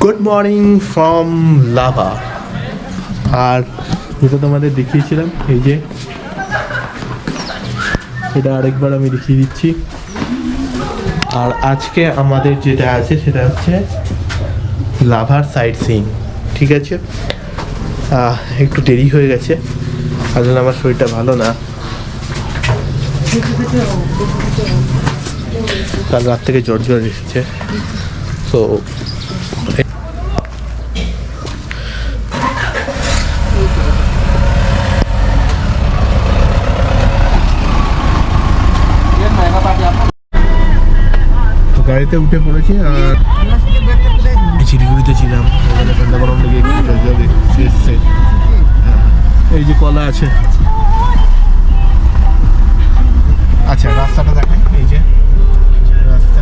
Good morning from Lava. আর যেটা তোমাদের দেখিয়েছিলাম, এই যে এটা আরেকবার আমি দেখিয়ে দিচ্ছি। আর আজকে আমাদের যেটা আছে সেটা হচ্ছে লাভার সাইট সিইং। ঠিক আছে, একটু দেরি হয়ে গেছে, আসলে আমার শরীরটা ভালো না। কাল রাত থেকে জ্বর এসেছে, তো গাড়িতে উঠে পড়েছি আর শিলিগুড়িতে ছিলাম, ওখানে ঠান্ডা গরম লেগে একটু জ্বর এসছে। এই যে কলা আছে, আচ্ছা রাস্তাটা দেখাই, এই যে রাস্তা।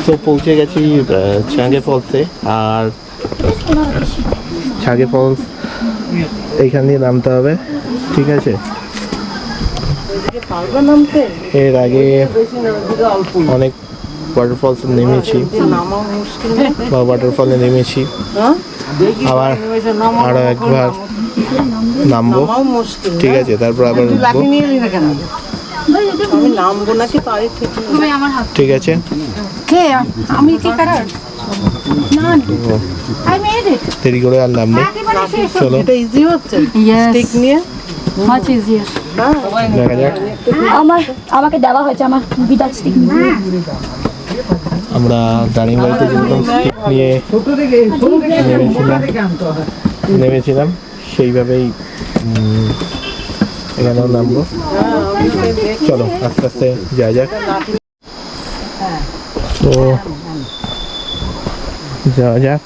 তো পৌঁছে গেছি ছাঙ্গে ফলসে। আর ছাঙ্গে ফলস এইখান দিয়ে নামতে হবে, ঠিক আছে। এর আগে অনেক ওয়াটারফলস নেমেছি বা ওয়াটারফলে নেমেছি, আবার আরো একবার নামবো, ঠিক আছে। তারপর আবার আমি নামবো নাকি তারই ঠিক নেই। ঠিক আছে। কে আমি কি কাটার না আই মেড ইট দেরি করে আর নাম নেই, চলো এটা ইজি হচ্ছে ইয়েস স্টিক নিয়ে মাচ ইজিয়ার দেখা যাক। আমাকে দেওয়া হয়েছে আমার বিদাত স্টিক আমরা দারিংবাড়িতে যেরকম স্টিক নিয়ে নেমেছিলাম সেইভাবেই এখানেও নামবো। চলো আস্তে আস্তে যাওয়া যাক। তো যাওয়া যাক।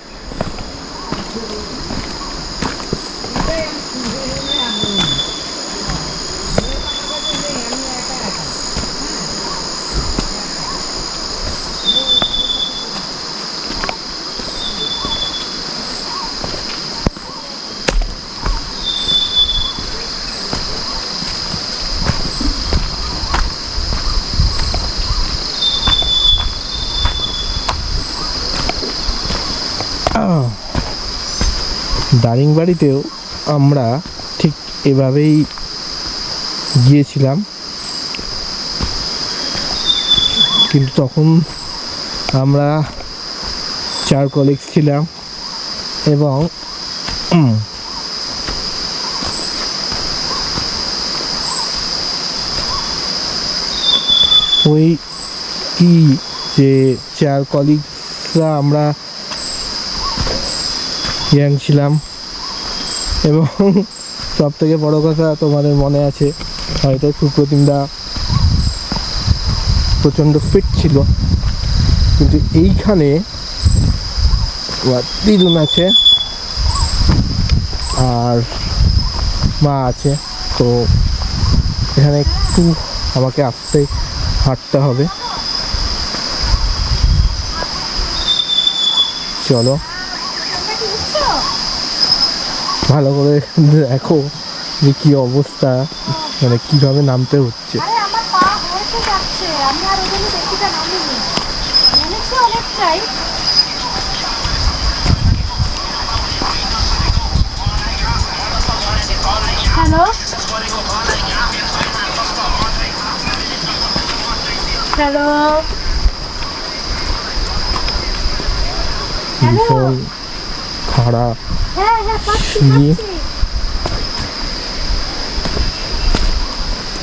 দারিংবাড়িতেও আমরা ঠিক এভাবেই গিয়েছিলাম, কিন্তু তখন আমরা 4 কলিগস ছিলাম এবং ওই কি যে 4 কলিগসরা আমরা ইয়াং ছিলাম এবং সব থেকে বড় কথা তোমাদের মনে আছে হয়তো সুপ্রতিমদা প্রচণ্ড ফিট ছিল, কিন্তু এইখানে দিদুন আছে আর মা আছে, তো এখানে একটু আমাকে আস্তে হাঁটতে হবে। চলো ভালো করে দেখো যে কি অবস্থা, মানে কিভাবে নামতে হচ্ছে। আমার পা হয়েছে যাচ্ছে আমি আর ওখানে বেশিটা নামিনি নেমেছি অনেকটাই হ্যালো হ্যালো ভীষণ খারাপ হ্যাঁ সিঁড়ি,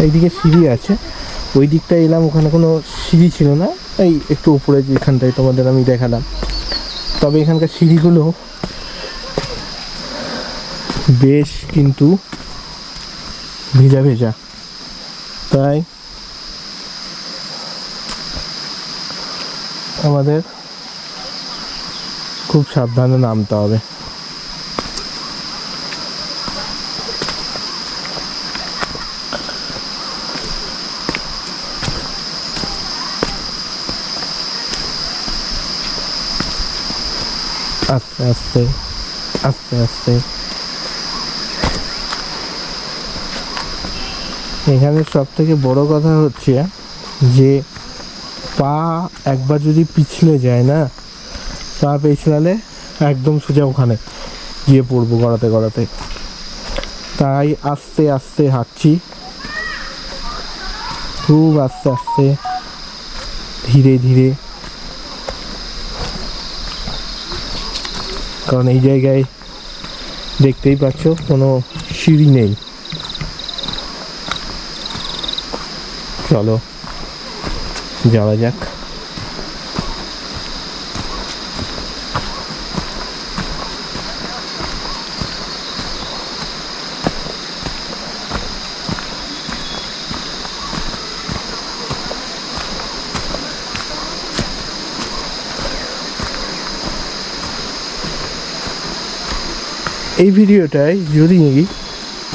এইদিকে সিঁড়ি আছে, ওই দিকটা এলাম, ওখানে কোনো সিঁড়ি ছিল না, এই একটু উপরে যেখানটায় তোমাদের আমি দেখালাম। তবে এখানকার সিঁড়িগুলো বেশ কিন্তু ভেজা ভেজা, তাই আমাদের খুব সাবধানে নামতে হবে। আস্তে আস্তে আস্তে আস্তে। এখানে সব থেকে বড় কথা হচ্ছে যে পা একবার যদি পিছলে যায় না, পা পিছলালে একদম সোজা ওখানে গিয়ে পড়বো গড়াতে গড়াতে, তাই আস্তে আস্তে হাঁটছি, খুব আস্তে আস্তে ধীরে ধীরে, কারণ এই জায়গায় দেখতেই পাচ্ছ কোনো সিঁড়ি নেই। চলো যাওয়া যাক। এই ভিডিওটায় যদি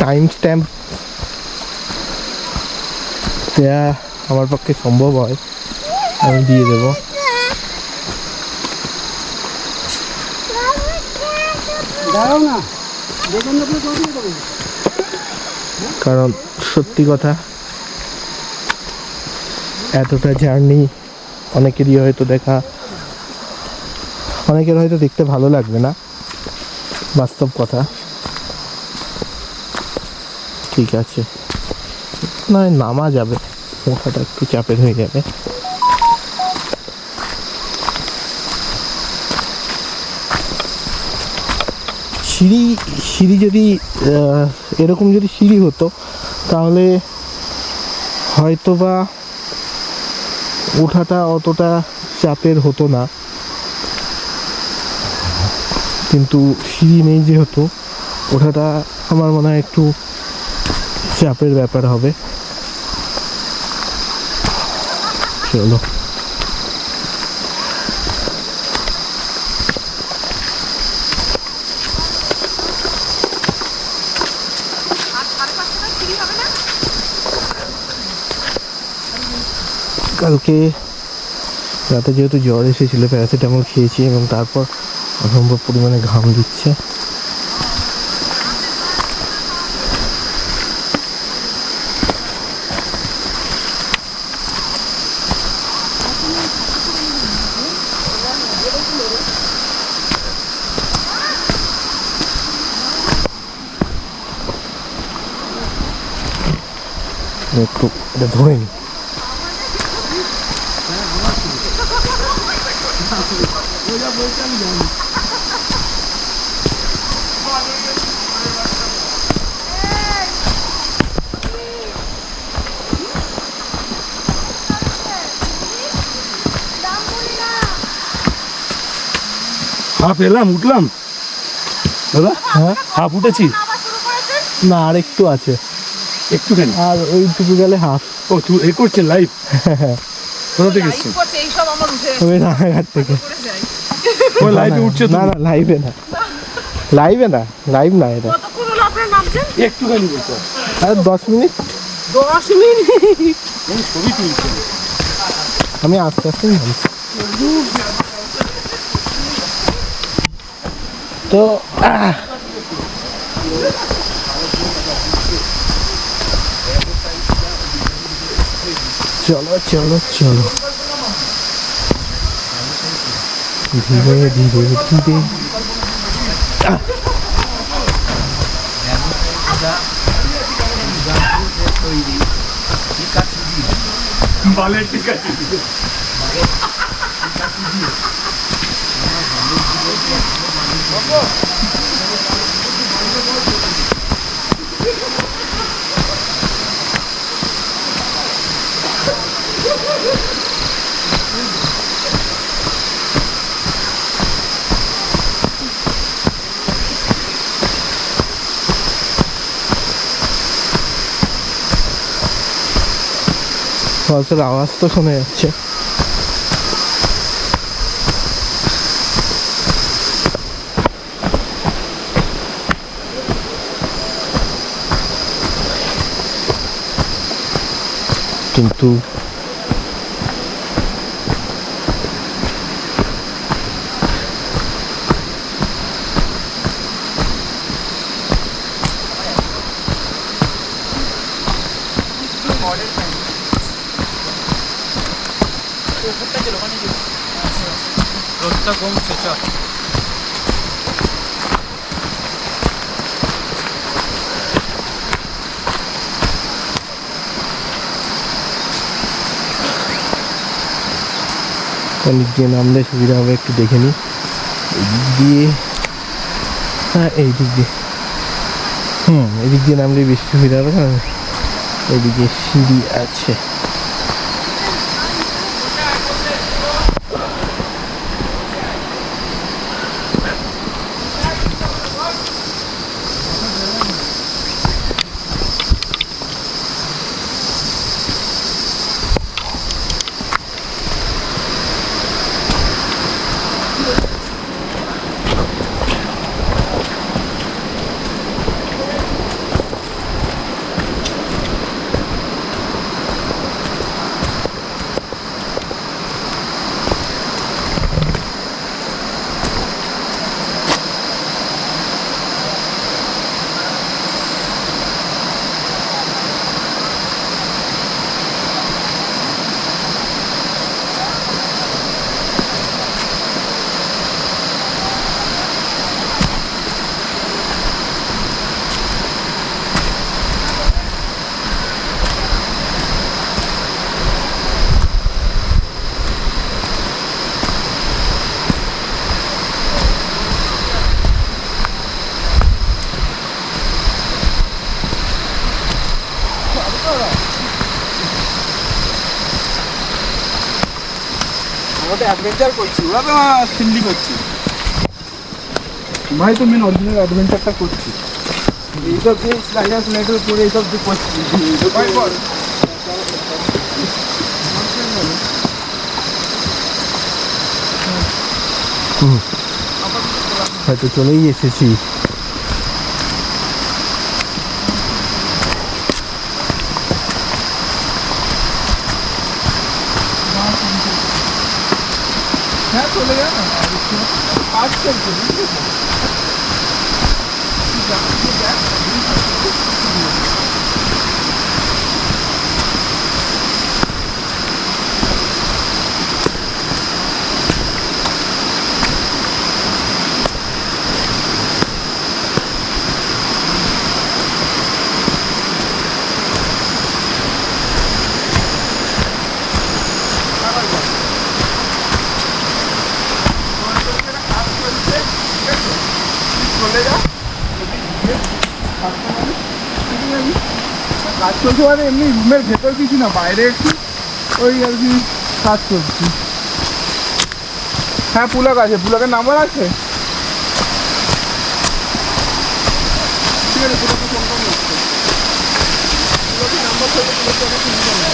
টাইম স্ট্যাম্প দেওয়া আমার পক্ষে সম্ভব হয় আমি দিয়ে দেব, কারণ সত্যি কথা এতটা জার্নি অনেকেরই হয়তো দেখা, অনেকের হয়তো দেখতে ভালো লাগবে না, বাস্তব কথা। ঠিক আছে, নয় নামা যাবে, ওঠাটা একটু চাপের হয়ে যাবে। সিঁড়ি যদি এরকম যদি সিঁড়ি হতো তাহলে হয়তো বা ওঠাটা অতটা চাপের হতো না, কিন্তু সিঁড়ি নেই যেহেতু ওঠাটা আমার মনে হয় একটু চাপের ব্যাপার হবে। চলো কালকে রাতে যেহেতু জ্বর এসেছিল, প্যারাসিটামল খেয়েছি এবং তারপর অসম্ভব পরিমাণে ঘাম দিচ্ছে। একটু এটা ধরে নি। হাফ এলাম, উঠলাম দাদা। হ্যাঁ, হাফ উঠেছি না আর একটু আছে, একটুখানি। আর ওইটুকু গেলে হাফ। ও তুই এ করছেন লাইভ? কোথা থেকে এসছেন? ওই রানাঘাট থেকে। ও লাইভে উঠছে না না, লাইভে না, লাইভ না এটা। একটুখানি বলছো। আর 10 মিনিট। 10 মিনিট ছবি তুলছেন? আমি আস্তে আস্তে নামছি। তো চলো চলো চলো, ধীরে ধীরে ধীরে। বালের ঠিক আছে। ফলসের আওয়াজ তো শোনা যাচ্ছে। কিন্তু রোদটা কমছে, চল। অনেক দিয়ে নামলে সুবিধা হবে, একটু দেখে নিই এদিক দিয়ে। হ্যাঁ এই দিক দিয়ে, এদিক দিয়ে নামলে বেশি সুবিধা হবে, কারণ এদিকে সিঁড়ি আছে। ওটা অ্যাডভেঞ্চার করছি, ওরা তো সিল্লি করছি। ভাই তো মেন অরিজিনাল অ্যাডভেঞ্চারটা করছি। এইসব যে স্লাইডার স্লাইডার করে এইসব যে করছি হয়তো চলেই এসেছি। হ্যাঁ চলে যা না, কাজ চলছে বুঝলি তো? কাজ চলছে মানে এমনি রুমের ভেতর কিছু না, বাইরে একটু ওই আর কি কাজ করছি। হ্যাঁ পুলক আছে, পুলকের নাম্বার আছে। ঠিক আছে, পুলককে ফোন করে নিচ্ছে। পুলকের নাম্বার থেকে পুলককে ফোন করে।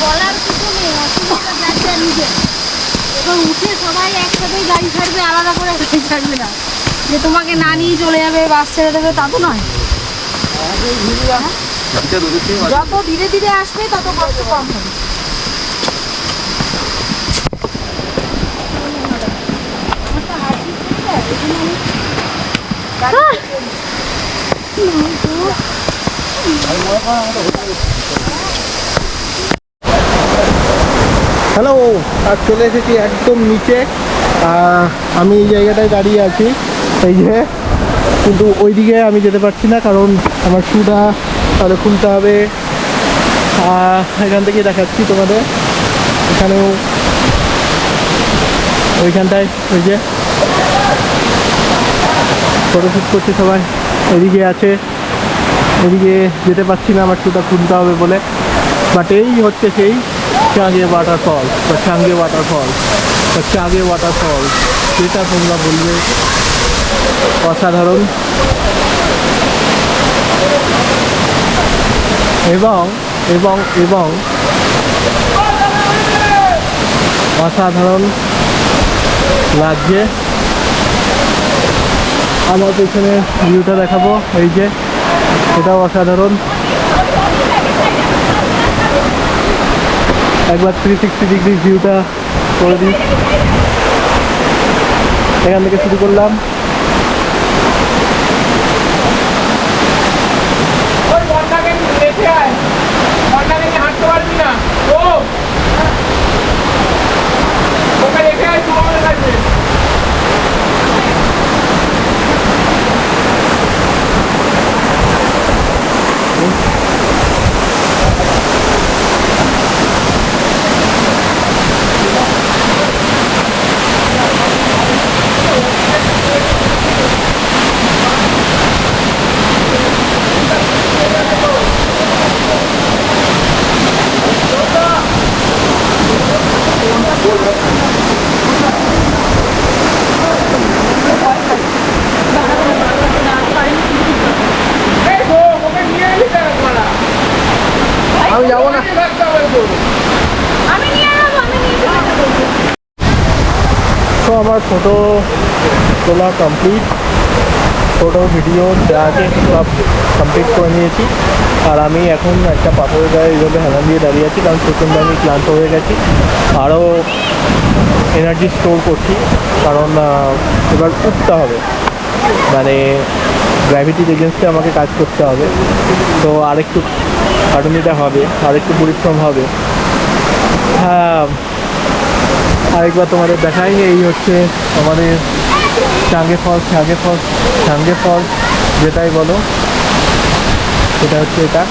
বলার কিছু নেই, অসুবিধা যাচ্ছে নিজে। এবার উঠে সবাই একসাথেই গাড়ি ছাড়বে, আলাদা করে গাড়ি ছাড়বে না যে তোমাকে না নিয়ে চলে যাবে, বাস ছেড়ে দেবে, তা তো নয়। যত ধীরে ধীরে আসবে তত কষ্ট কম হবে। হ্যালো, আজ চলে এসেছি একদম নিচে। আমি এই জায়গাটায় দাঁড়িয়ে আছি, এই যে, কিন্তু ওইদিকে আমি যেতে পারছি না কারণ আমার শুটা তাহলে খুলতে হবে। এখান থেকেই দেখাচ্ছি তোমাদের, এখানেও ওইখানটায় ওই যে ফটোশ্যুট করছে সবাই, এদিকে আছে, এদিকে যেতে পারছি না আমার শুটা খুলতে হবে বলে। বাট এই হচ্ছে সেই চাঙ্গে ওয়াটারফল বা চাঙ্গে ওয়াটারফল বা চাঙ্গে ওয়াটারফল, যেটা তোমরা বলবে অসাধারণ। এবং এবং এবং অসাধারণ লাগছে। আমার পেছনে ভিউটা দেখাবো, এই যে, এটাও অসাধারণ। একবার 360 ডিগ্রি ভিউটা করে দিই। এখান থেকে শুরু করলাম। হাঁটতে পারবি না ও, ওকে রেখে আয়, তুই আমাদের কাছে। আমি যাবো না। আমি নিয়ে যাবো, আমি নিয়ে যাবো। তো আমার ফটো তোলা কমপ্লিট, ফটো ভিডিও যা আছে সব কমপ্লিট করে নিয়েছি। আর আমি এখন একটা পাথরের গায়ে এইভাবে হেলান দিয়ে দাঁড়িয়ে আছি কারণ প্রচণ্ড আমি ক্লান্ত হয়ে গেছি। আরও এনার্জি স্টোর করছি কারণ এবার উঠতে হবে, মানে গ্র্যাভিটির এগেনস্টে আমাকে কাজ করতে হবে। তো আরেকটু খাটুনিটা হবে, আরেকটু পরিশ্রম হবে। হ্যাঁ, আরেকবার তোমাদের দেখাই, এই হচ্ছে আমাদের চাঙ্গে ফলস যেটাই বলো, এটা হচ্ছে এটা,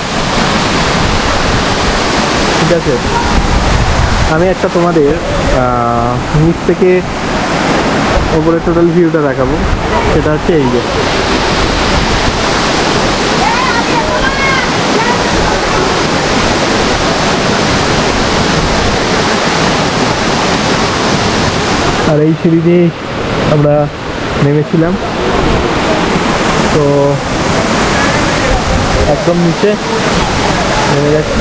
ঠিক আছে। আমি একটা তোমাদের নিচ থেকে ওপরে টোটাল ভিউটা দেখাবো, সেটা হচ্ছে এই যে, আর এই সিঁড়ি দিয়েই আমরা নেমেছিলাম, তো একদম নিচে নেমে গেছি।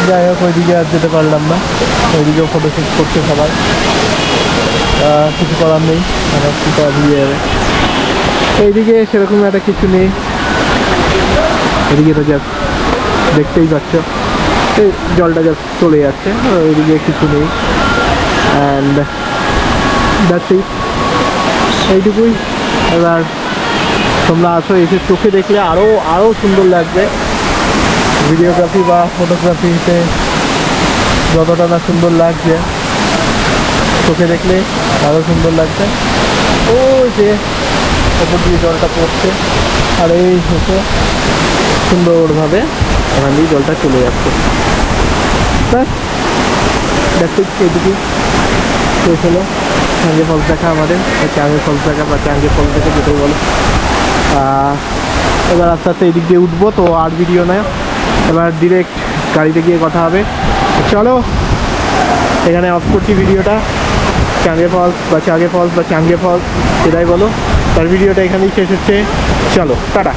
যাই হোক, ওইদিকে আর যেতে পারলাম না, ওইদিকেও ফটোশ্যুট করছে সবাই, কিছু করার নেই, আমার কি করা দিয়ে যাবে। এইদিকে সেরকম একটা কিছু নেই, এদিকে তো জাস্ট দেখতেই পাচ্ছ এই জলটা জাস্ট চলে যাচ্ছে, ওইদিকে কিছু নেই। অ্যান্ড দ্যাটস ইট, এইটুকুই। এবার তোমরা আসো, এসে চোখে দেখলে আরও সুন্দর লাগবে। ভিডিওগ্রাফি বা ফটোগ্রাফিতে যতটা না সুন্দর লাগছে, চোখে দেখলে আরও সুন্দর লাগছে। ও যে ওপর দিয়ে জলটা পড়ছে, আর এই হচ্ছে সুন্দরভাবে এখান দিয়ে জলটা চলে যাচ্ছে। ব্যাস দেখতে এইদিকে শেষ হলো চাঙ্গে ফলস দেখা আমাদের, চাঙ্গে ফলস দেখা বা চাঙ্গে ফলস দেখা যেটাই বলো। এবার আস্তে আস্তে এদিক দিয়ে উঠবো, তো আর ভিডিও নয়, এবার ডিরেক্ট গাড়িতে গিয়ে কথা হবে। চলো এখানে অফ করছি ভিডিওটা। চাঙ্গে ফলস বা চাঙ্গে ফলস বা চাঙ্গে ফলস সেটাই বলো, তার ভিডিওটা এখানেই শেষ হচ্ছে। চলো টাটা।